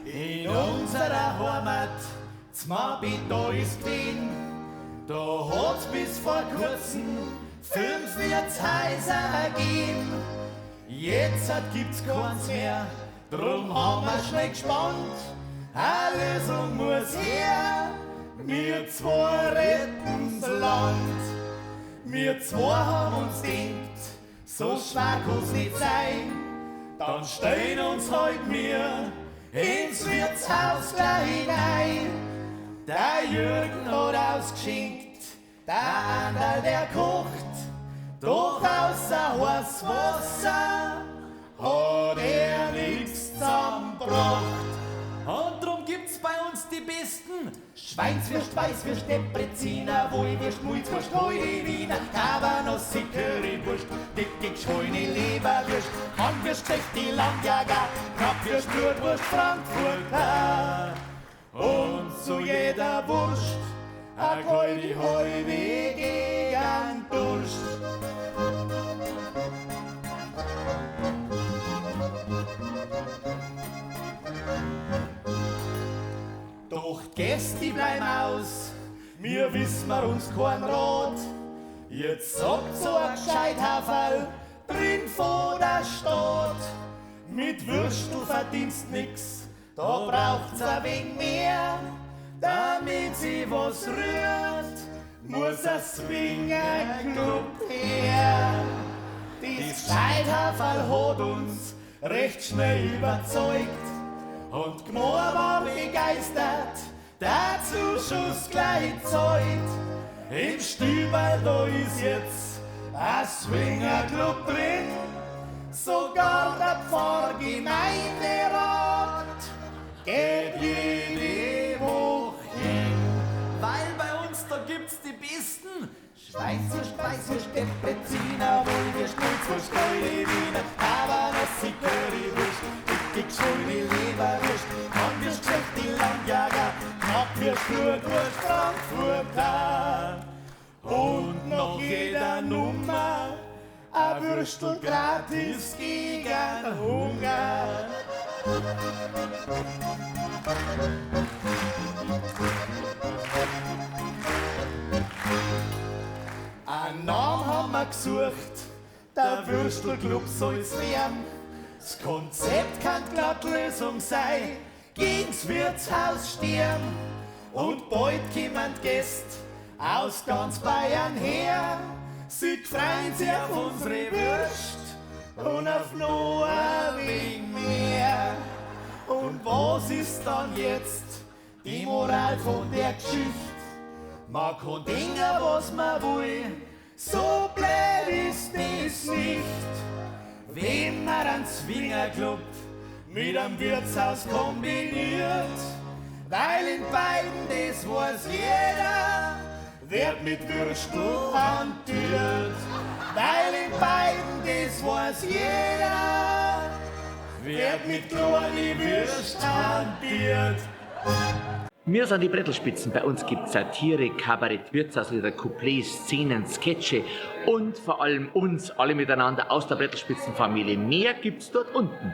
In unserer Heimat, z'Mabit, da ist Wien, da hat's bis vor kurzem 5 Wirtshäuser gegeben. Jetzt gibt's keins mehr, drum haben wir schnell gespannt. Eine Lösung muss her, wir zwei retten's Land. Wir zwei haben uns denkt, so schwer kann's nicht sein. Dann stellen uns heut wir ins Wirtshaus gleich hinein. Der Jürgen hat ausgeschenkt, der Anderl, der kocht, doch außer heißes Wasser hat er nix zusammengebracht. Und drum gibt's bei uns die besten Schweinswürst, Weißwürst, Depreziner, Wollwürst, Mulzwurst, Heule, Wiener, Cabanossi, Currywurst, dicke geschwollene Leberwürst, Handwürst, Tschechti, Landjager, Knappwürst, Blutwurst, Frankfurter. Und zu jeder Wurst a goldene halbe gegen Durst. Doch die Gäste die bleiben aus, wir wissen uns kein Rat. Jetzt sagt so ein Gescheithaferl drin vor der Stadt. Mit Würst du verdienst nix, da braucht's ein wenig mehr. Damit sie was rührt, muss ein Swingerclub her. Das Gescheithaferl hat uns recht schnell überzeugt. Und Gmor war begeistert, der Zuschuss gleich zahlt. Im Stüberl da ist jetzt ein Swingerclub drin, sogar der Pfarrgemeinderat geht jede Woche hin. Weil bei uns da gibt's die besten Schweinswurst, Weißwurst, Depreziner, Wollwürst, Mulzwurst, Heule, Wiener, Cabanossi, Currywurst, dicke geschwollene Leberwurst, Handwürst, Tschechti, Landjager, Knappwürst, Blutwurst, Frankfurter. Und nach jeder Nummer ein Würstel gratis gegen Hunger. Einen Namen haben wir gesucht, der Würstelclub soll's werden. Das Konzept kann glatt Lösung sein, gegen's Wirtshaus sterben. Und bald kommen Gäste aus ganz Bayern her. Sie freuen sich auf unsere Würst und auf noch ein wenig mehr. Und was ist dann jetzt die Moral von der Geschichte? Man kann denken, was man will, so blöd ist es nicht. Wenn man einen Swingerclub mit einem Wirtshaus kombiniert, weil in beiden, das weiß jeder, wird mit Würstel hantiert. Weil in beiden, das weiß jeder, wird mit kleinen Würst hantiert. Wir sind die Brettelspitzen. Bei uns gibt es Satire, Kabarett, Wirtshauslieder, Couplets, Szenen, Sketche und vor allem uns alle miteinander aus der Brettelspitzenfamilie. Mehr gibt's dort unten.